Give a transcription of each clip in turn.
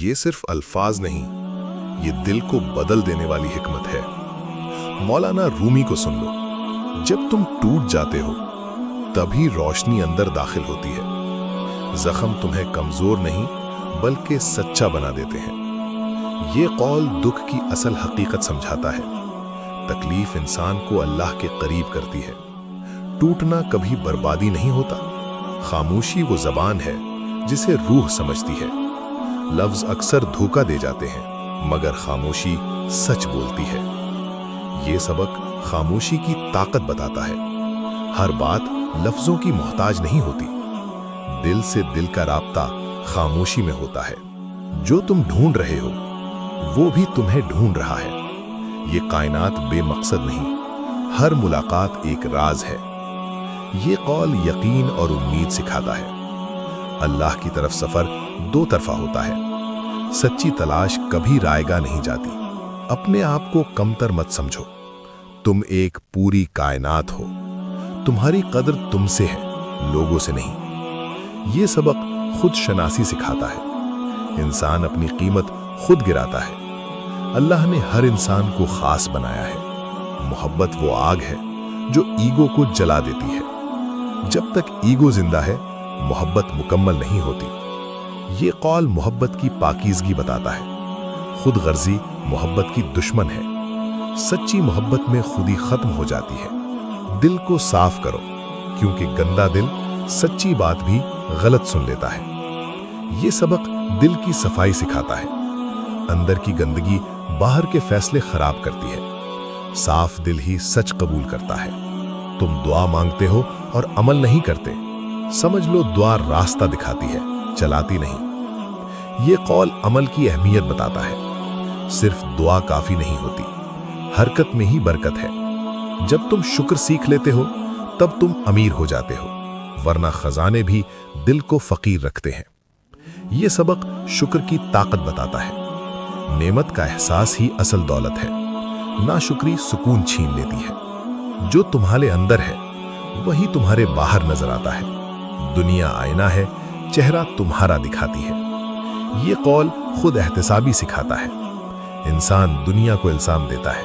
یہ صرف الفاظ نہیں، یہ دل کو بدل دینے والی حکمت ہے۔ مولانا رومی کو سن لو، جب تم ٹوٹ جاتے ہو تبھی روشنی اندر داخل ہوتی ہے۔ زخم تمہیں کمزور نہیں بلکہ سچا بنا دیتے ہیں۔ یہ قول دکھ کی اصل حقیقت سمجھاتا ہے۔ تکلیف انسان کو اللہ کے قریب کرتی ہے۔ ٹوٹنا کبھی بربادی نہیں ہوتا۔ خاموشی وہ زبان ہے جسے روح سمجھتی ہے۔ لفظ اکثر دھوکہ دے جاتے ہیں مگر خاموشی سچ بولتی ہے۔ یہ سبق خاموشی کی طاقت بتاتا ہے۔ ہر بات لفظوں کی محتاج نہیں ہوتی۔ دل سے دل کا رابطہ خاموشی میں ہوتا ہے۔ جو تم ڈھونڈ رہے ہو وہ بھی تمہیں ڈھونڈ رہا ہے۔ یہ کائنات بے مقصد نہیں، ہر ملاقات ایک راز ہے۔ یہ قول یقین اور امید سکھاتا ہے۔ اللہ کی طرف سفر دو طرفہ ہوتا ہے۔ سچی تلاش کبھی رائے گاہ نہیں جاتی۔ اپنے آپ کو کمتر مت سمجھو، تم ایک پوری کائنات ہو۔ تمہاری قدر تم سے ہے، لوگوں سے نہیں۔ یہ سبق خود شناسی سکھاتا ہے۔ انسان اپنی قیمت خود گراتا ہے۔ اللہ نے ہر انسان کو خاص بنایا ہے۔ محبت وہ آگ ہے جو ایگو کو جلا دیتی ہے۔ جب تک ایگو زندہ ہے محبت مکمل نہیں ہوتی۔ یہ قول محبت کی پاکیزگی بتاتا ہے۔ خود غرضی محبت کی دشمن ہے۔ سچی محبت میں خودی ختم ہو جاتی ہے۔ دل کو صاف کرو، کیونکہ گندا دل سچی بات بھی غلط سن لیتا ہے۔ یہ سبق دل کی صفائی سکھاتا ہے۔ اندر کی گندگی باہر کے فیصلے خراب کرتی ہے۔ صاف دل ہی سچ قبول کرتا ہے۔ تم دعا مانگتے ہو اور عمل نہیں کرتے، سمجھ لو دعا راستہ دکھاتی ہے، چلاتی نہیں۔ یہ قول عمل کی اہمیت بتاتا ہے۔ صرف دعا کافی نہیں ہوتی، حرکت میں ہی برکت ہے۔ جب تم شکر سیکھ لیتے ہو تب تم امیر ہو جاتے ہو، ورنہ خزانے بھی دل کو فقیر رکھتے ہیں۔ یہ سبق شکر کی طاقت بتاتا ہے۔ نعمت کا احساس ہی اصل دولت ہے۔ ناشکری سکون چھین لیتی ہے۔ جو تمہارے اندر ہے وہی تمہارے باہر نظر آتا ہے۔ دنیا آئینہ ہے، چہرہ تمہارا دکھاتی ہے۔ یہ قول خود احتسابی سکھاتا ہے۔ انسان دنیا کو الزام دیتا ہے،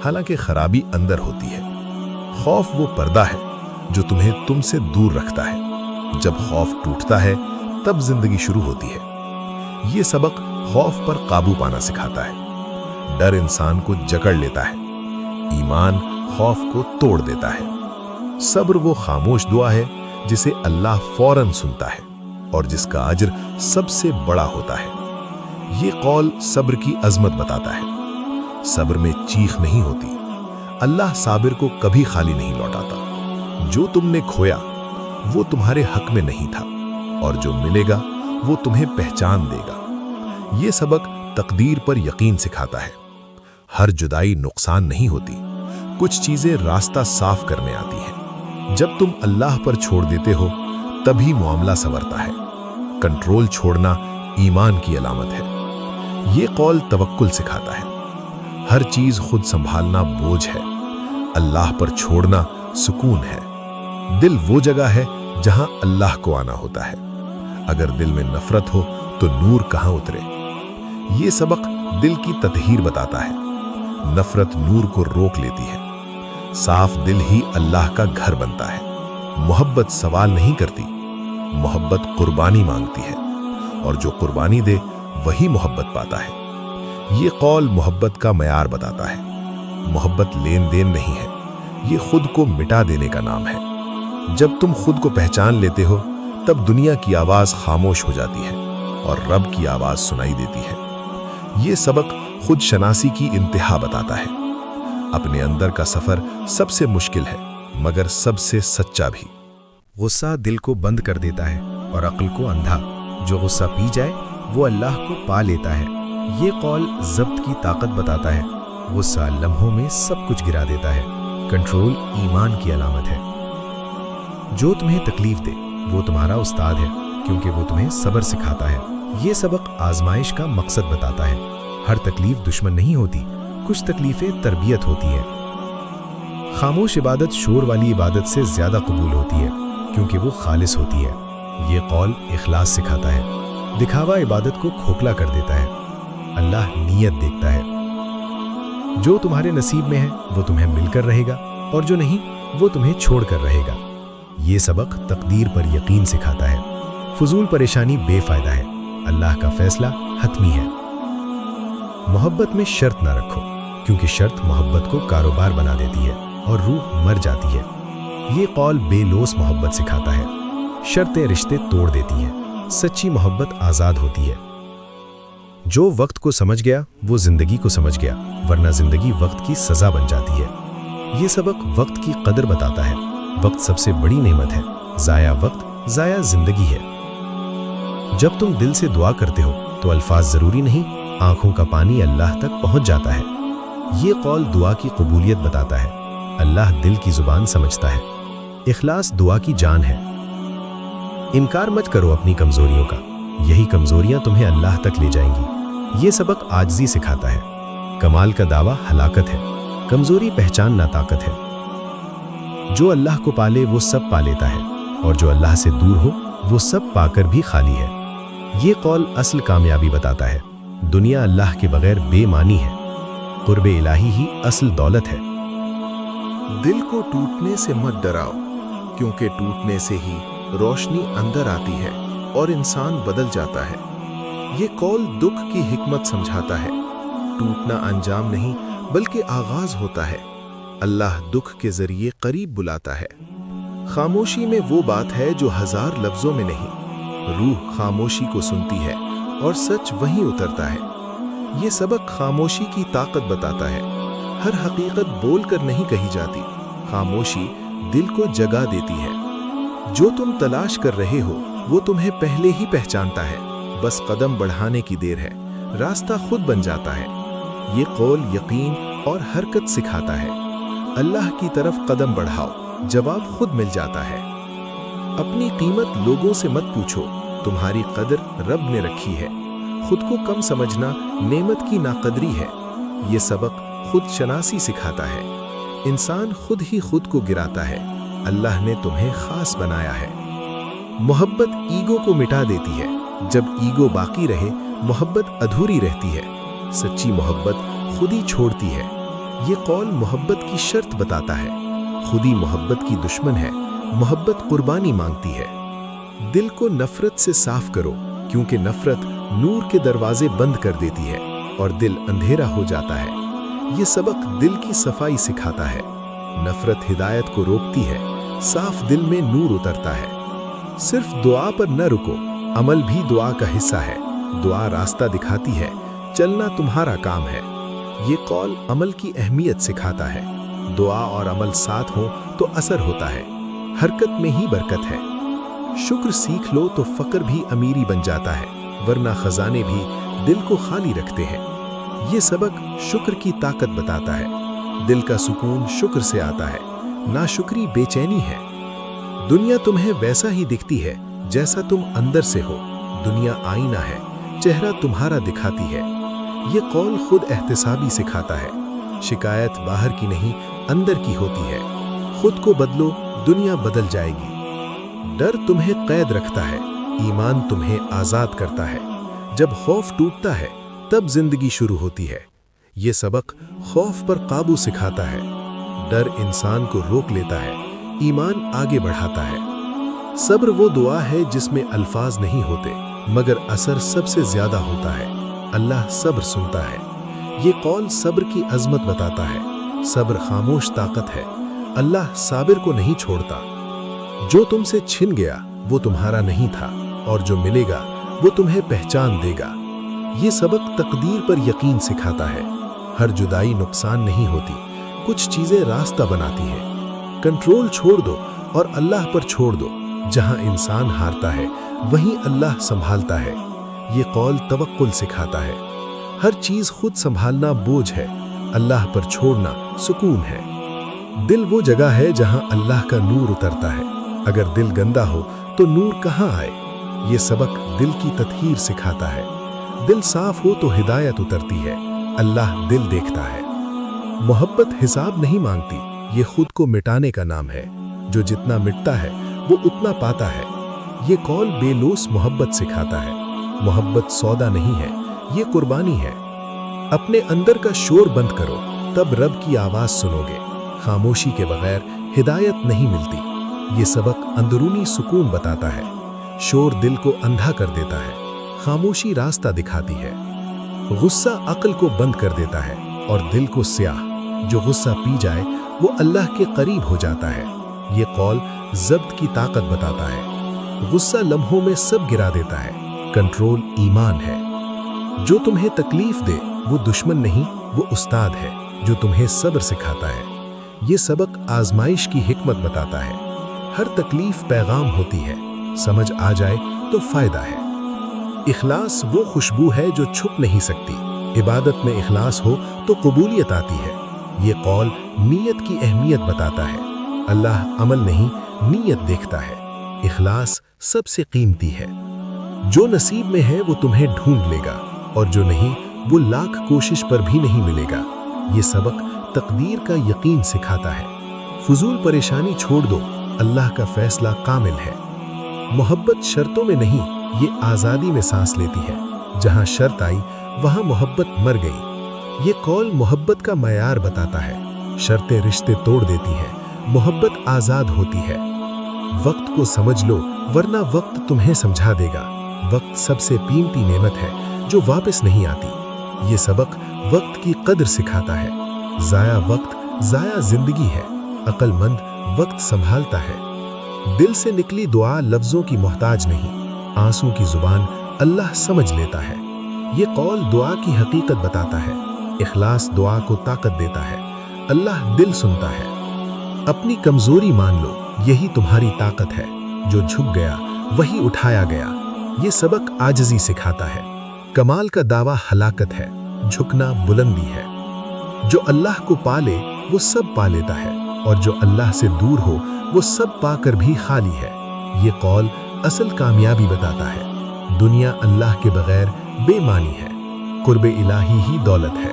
حالانکہ خرابی اندر ہوتی ہے۔ خوف وہ پردہ ہے جو تمہیں تم سے دور رکھتا ہے۔ جب خوف ٹوٹتا ہے تب زندگی شروع ہوتی ہے۔ یہ سبق خوف پر قابو پانا سکھاتا ہے۔ ڈر انسان کو جکڑ لیتا ہے، ایمان خوف کو توڑ دیتا ہے۔ صبر وہ خاموش دعا ہے جسے اللہ فوراً سنتا ہے اور جس کا اجر سب سے بڑا ہوتا ہے۔ یہ قول صبر کی عظمت بتاتا ہے۔ صبر میں چیخ نہیں ہوتی۔ اللہ صابر کو کبھی خالی نہیں لوٹاتا۔ جو تم نے کھویا وہ تمہارے حق میں نہیں تھا، اور جو ملے گا وہ تمہیں پہچان دے گا۔ یہ سبق تقدیر پر یقین سکھاتا ہے۔ ہر جدائی نقصان نہیں ہوتی، کچھ چیزیں راستہ صاف کرنے آتی ہیں۔ جب تم اللہ پر چھوڑ دیتے ہو تبھی معاملہ سنورتا ہے۔ کنٹرول چھوڑنا ایمان کی علامت ہے۔ یہ قول توکل سکھاتا ہے۔ ہر چیز خود سنبھالنا بوجھ ہے، اللہ پر چھوڑنا سکون ہے۔ دل وہ جگہ ہے جہاں اللہ کو آنا ہوتا ہے۔ اگر دل میں نفرت ہو تو نور کہاں اترے؟ یہ سبق دل کی تطہیر بتاتا ہے۔ نفرت نور کو روک لیتی ہے۔ صاف دل ہی اللہ کا گھر بنتا ہے۔ محبت سوال نہیں کرتی، محبت قربانی مانگتی ہے، اور جو قربانی دے وہی محبت پاتا ہے۔ یہ قول محبت کا معیار بتاتا ہے۔ محبت لین دین نہیں ہے، یہ خود کو مٹا دینے کا نام ہے۔ جب تم خود کو پہچان لیتے ہو تب دنیا کی آواز خاموش ہو جاتی ہے اور رب کی آواز سنائی دیتی ہے۔ یہ سبق خود شناسی کی انتہا بتاتا ہے۔ اپنے اندر کا سفر سب سے مشکل ہے مگر سب سے سچا بھی۔ غصہ دل کو بند کر دیتا ہے اور عقل کو اندھا۔ جو غصہ پی جائے وہ اللہ کو پا لیتا ہے۔ یہ قول ضبط کی طاقت بتاتا ہے۔ غصہ لمحوں میں سب کچھ گرا دیتا ہے۔ کنٹرول ایمان کی علامت ہے۔ جو تمہیں تکلیف دے وہ تمہارا استاد ہے، کیونکہ وہ تمہیں صبر سکھاتا ہے۔ یہ سبق آزمائش کا مقصد بتاتا ہے۔ ہر تکلیف دشمن نہیں ہوتی، کچھ تکلیفیں تربیت ہوتی ہیں۔ خاموش عبادت شور والی عبادت سے زیادہ قبول ہوتی ہے، کیونکہ وہ خالص ہوتی ہے۔ یہ قول اخلاص سکھاتا ہے۔ दिखावा इबादत को खोखला कर देता है। अल्लाह नीयत देखता है। जो तुम्हारे नसीब में है वो तुम्हें मिलकर रहेगा और जो नहीं वो तुम्हें छोड़कर रहेगा। ये सबक तकदीर पर यकीन सिखाता है। फजूल परेशानी बेफायदा है। अल्लाह का फैसला हतमी है। मोहब्बत में शर्त ना रखो, क्योंकि शर्त मोहब्बत को कारोबार बना देती है और रूह मर जाती है। ये कौल बेलोस मोहब्बत सिखाता है। शर्तें रिश्ते तोड़ देती हैं। सच्ची मोहब्बत आज़ाद होती है। जो वक्त को समझ गया वो जिंदगी को समझ गया, वरना जिंदगी वक्त की सजा बन जाती है। ये सबक वक्त की कदर बताता है। वक्त सबसे बड़ी नेमत है। ज़ाया वक्त ज़ाया जिंदगी है। जब तुम दिल से दुआ करते हो तो अल्फाज ज़रूरी नहीं, आंखों का पानी अल्लाह तक पहुंच जाता है। ये कौल दुआ की कबूलियत बताता है। अल्लाह दिल की जुबान समझता है। इखलास दुआ की जान है। इनकार मत करो अपनी कमजोरियों का, यही कमजोरियां तुम्हें अल्लाह तक ले जाएंगी। ये सबक आजिज़ी सिखाता है। कमाल का दावा हलाकत है, कमजोरी पहचानना ताकत है। जो अल्लाह को पाले वो सब पा लेता है, और जो अल्लाह से दूर हो वो सब पाकर भी खाली है। ये कौल असल कामयाबी बताता है। दुनिया अल्लाह के बगैर बेमानी है। कुर्बे इलाही ही असल दौलत है। दिल को टूटने से मत डराओ, क्योंकि टूटने से ही रोशनी अंदर आती है और इंसान बदल जाता है। ये कौल दुख की हिकमत समझाता है। टूटना अंजाम नहीं बल्कि आगाज होता है। अल्लाह दुख के जरिए करीब बुलाता है। खामोशी में वो बात है जो हजार लफ्जों में नहीं। रूह खामोशी को सुनती है और सच वहीं उतरता है। ये सबक खामोशी की ताकत बताता है। हर हकीकत बोलकर नहीं कही जाती। खामोशी दिल को जगा देती है। जो तुम तलाश कर रहे हो वो तुम्हें पहले ही पहचानता है। बस कदम बढ़ाने की देर है, रास्ता खुद बन जाता है। ये कौल यकीन और हरकत सिखाता है। अल्लाह की तरफ कदम बढ़ाओ, जवाब खुद मिल जाता है। अपनी कीमत लोगों से मत पूछो, तुम्हारी कदर रब ने रखी है। खुद को कम समझना नेमत की नाकदरी है। ये सबक खुद शनासी सिखाता है। इंसान खुद ही खुद को गिराता है। अल्लाह ने तुम्हें खास बनाया है। मोहब्बत ईगो को मिटा देती है। जब ईगो बाकी रहे मोहब्बत अधूरी रहती है। सच्ची मोहब्बत खुद ही छोड़ती है। ये कौल मोहब्बत की शर्त बताता है। खुद ही मोहब्बत की दुश्मन है। मोहब्बत कुर्बानी मांगती है। दिल को नफरत से साफ करो, क्योंकि नफरत नूर के दरवाजे बंद कर देती है और दिल अंधेरा हो जाता है। ये सबक दिल की सफाई सिखाता है। नफरत हिदायत को रोकती है। साफ दिल में नूर उतरता है। सिर्फ दुआ पर न रुको, अमल भी दुआ का हिस्सा है। दुआ रास्ता दिखाती है, चलना तुम्हारा काम है। ये कौल अमल की अहमियत सिखाता है। दुआ और अमल साथ हो तो असर होता है। हरकत में ही बरकत है। शुक्र सीख लो तो फक्र भी अमीरी बन जाता है, वरना खजाने भी दिल को खाली रखते हैं। ये सबक शुक्र की ताकत बताता है। दिल का सुकून शुक्र से आता है, नाशुक्री बेचैनी है। दुनिया तुम्हें वैसा ही दिखती है जैसा तुम अंदर से हो। दुनिया आईना है, चेहरा तुम्हारा दिखाती है। ये कौल खुद एहतिसाबी सिखाता है। शिकायत बाहर की नहीं अंदर की होती है। खुद को बदलो, दुनिया बदल जाएगी। डर तुम्हें कैद रखता है, ईमान तुम्हें आजाद करता है। जब खौफ टूटता है तब जिंदगी शुरू होती है। ये सबक खौफ पर काबू सिखाता है। डर इंसान को रोक लेता है, ईमान आगे बढ़ाता है। सब्र वो दुआ है जिसमें अल्फाज नहीं होते, मगर असर सबसे ज्यादा होता है। अल्लाह सब्र सुनता है। ये कौल सब्र की अजमत बताता है। सब्र खामोश ताकत है। अल्लाह साबिर को नहीं छोड़ता। जो तुमसे छिन गया वो तुम्हारा नहीं था, और जो मिलेगा वो तुम्हें पहचान देगा। ये सबक तकदीर पर यकीन सिखाता है। हर जुदाई नुकसान नहीं होती, कुछ चीजें रास्ता बनाती हैं। कंट्रोल छोड़ दो और अल्लाह पर छोड़ दो। जहां इंसान हारता है वहीं अल्लाह संभालता है। ये कौल तवक्कुल सिखाता है। हर चीज खुद संभालना बोझ है, अल्लाह पर छोड़ना सुकून है। दिल वो जगह है जहां अल्लाह का नूर उतरता है। अगर दिल गंदा हो तो नूर कहां आए। ये सबक दिल की तत्हीर सिखाता है। दिल साफ हो तो हिदायत उतरती है। अल्लाह दिल देखता है। मोहब्बत हिसाब नहीं मांगती, ये खुद को मिटाने का नाम है। जो जितना मिटता है वो उतना पाता है। ये कौल बेलोस मोहब्बत सिखाता है। मोहब्बत सौदा नहीं है, ये कुर्बानी है। अपने अंदर का शोर बंद करो, तब रब की आवाज सुनोगे। खामोशी के बगैर हिदायत नहीं मिलती। ये सबक अंदरूनी सुकून बताता है। शोर दिल को अंधा कर देता है, खामोशी रास्ता दिखाती है। गुस्सा अक्ल को बंद कर देता है और दिल को स्याह। जो गुस्सा पी जाए वो अल्लाह के करीब हो जाता है। ये कौल ज़ब्त की ताकत बताता है। गुस्सा लम्हों में सब गिरा देता है, कंट्रोल ईमान है। जो तुम्हें तकलीफ दे वो दुश्मन नहीं, वो उस्ताद है जो तुम्हें सब्र सिखाता है। ये सबक आजमाइश की हिकमत बताता है। हर तकलीफ पैगाम होती है, समझ आ जाए तो फायदा है। इखलास वो खुशबू है जो छुप नहीं सकती। इबादत में इखलास हो तो कबूलियत आती है। ये कौल नीयत की अहमियत बताता है। अल्लाह अमल नहीं, नीयत देखता है। इखलास सबसे कीमती है। जो नसीब में है वो तुम्हें ढूंढ लेगा, और जो नहीं वो लाख कोशिश पर भी नहीं मिलेगा। ये सबक तकदीर का यकीन सिखाता है। फजूल परेशानी छोड़ दो, अल्लाह का फैसला कामिल है। मोहब्बत शर्तों में नहीं, ये आज़ादी में सांस लेती है। जहां शर्त आई वहां मोहब्बत मर गई। ये कौल मोहब्बत का मयार बताता है। शर्तें रिश्ते तोड़ देती है, मोहब्बत आज़ाद होती है। वक्त को समझ लो, वरना वक्त तुम्हें समझा देगा। वक्त सबसे कीमती नेमत है जो वापस नहीं आती। ये सबक वक्त की कदर सिखाता है। ज़ाया वक्त ज़ाया जिंदगी है। अक्लमंद वक्त संभालता है। दिल से निकली दुआ लफ्जों की मोहताज नहीं, आंसू की जुबान अल्लाह समझ लेता है। ये कौल दुआ की हकीकत बताता है। इखलास दुआ को ताकत देता है। अल्लाह दिल सुनता है। अपनी कमजोरी मान लो, यही तुम्हारी ताकत है। जो झुक गया वही उठाया गया। ये सबक आजिज़ी सिखाता है। कमाल का दावा हलाकत है, झुकना बुलंदी है। जो अल्लाह को पाले वो सब पा लेता है, और जो अल्लाह से दूर हो वो सब पाकर भी खाली है। ये कौल असल कामयाबी बताता है। दुनिया अल्लाह के बगैर बेमानी है, कुर्बे इलाही ही दौलत है।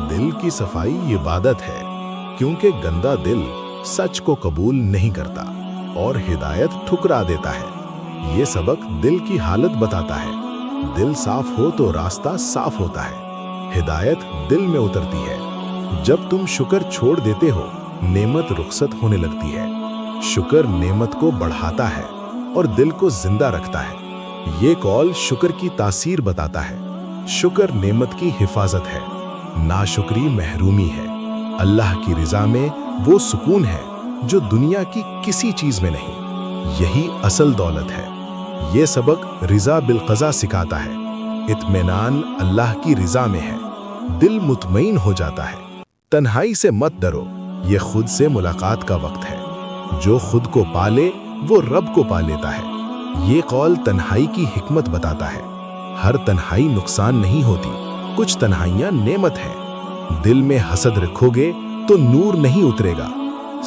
दिल की सफाई इबादत है, क्योंकि गंदा दिल सच को कबूल नहीं करता और हिदायत ठुकरा देता है। ये सबक दिल की हालत बताता है। दिल साफ हो तो रास्ता साफ होता है। हिदायत दिल में उतरती है। जब तुम शुक्र छोड़ देते हो, नेमत रुखसत होने लगती है। शुक्र नेमत को बढ़ाता है और दिल को जिंदा रखता है। ये कौल शुक्र की तासीर बताता है। शुक्र नेमत की हिफाजत है, नाशुक्री महरूमी है। अल्लाह की रिजा में वो सुकून है जो दुनिया की किसी चीज में नहीं। यही असल दौलत है। ये सबक रिजा बिल क़ज़ा सिखाता है। इत्मीनान अल्लाह की रिजा में है। दिल मुतमईन हो जाता है। तन्हाई से मत डरो, ये खुद से मुलाकात का वक्त है। जो खुद को पाले वो रब को पा लेता है। ये कौल तन्हाई की हिकमत बताता है। हर तन्हाई नुकसान नहीं होती, कुछ तन्हाइयां नेमत है। दिल में हसद रखोगे तो नूर नहीं उतरेगा।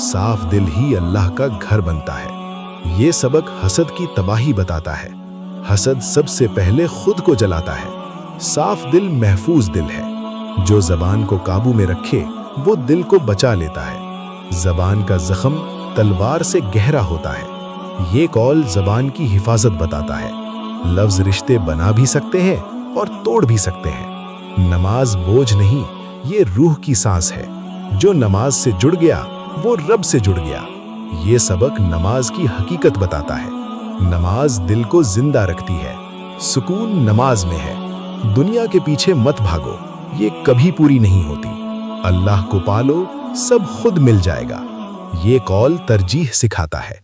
साफ दिल ही अल्लाह का घर बनता है। ये सबक हसद की तबाही बताता है। हसद सबसे पहले खुद को जलाता है। साफ दिल महफूज दिल है। जो जबान को काबू में रखे वो दिल को बचा लेता है। जबान का जख्म तलवार से गहरा होता है। ये कौल जबान की हिफाजत बताता है। लफ्ज रिश्ते बना भी सकते हैं और तोड़ भी सकते हैं। नमाज बोझ नहीं, ये रूह की सांस है। जो नमाज से जुड़ गया वो रब से जुड़ गया। ये सबक नमाज की हकीकत बताता है। नमाज दिल को जिंदा रखती है। सुकून नमाज में है। दुनिया के पीछे मत भागो, ये कभी पूरी नहीं होती। अल्लाह को पालो, सब खुद मिल जाएगा। ये कौल तरजीह सिखाता है।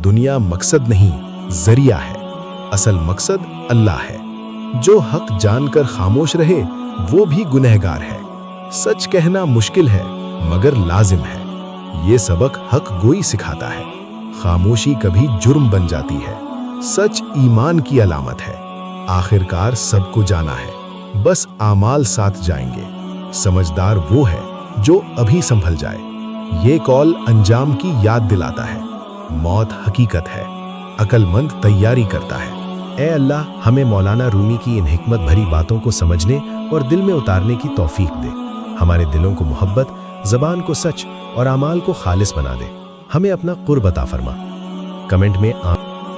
दुनिया मकसद नहीं, जरिया है। असल मकसद अल्लाह है। जो हक जानकर खामोश रहे वो भी गुनहगार है। सच कहना मुश्किल है मगर लाजिम है। ये सबक हक गोई सिखाता है। खामोशी कभी जुर्म बन जाती है। सच ईमान की अलामत है। आखिरकार सबको जाना है, बस आमाल साथ जाएंगे। समझदार वो है जो अभी संभल जाए। ये कौल अंजाम की याद दिलाता है। मौत हकीकत है, अक्लमंद तैयारी करता है। ए अल्लाह, हमें मौलाना रूमी की इन हिकमत भरी बातों को समझने और दिल में उतारने की तौफीक दे। हमारे दिलों को मोहब्बत, ज़बान को सच और आमाल को खालिस बना दे। हमें अपना कुर्ब अता फरमा। कमेंट में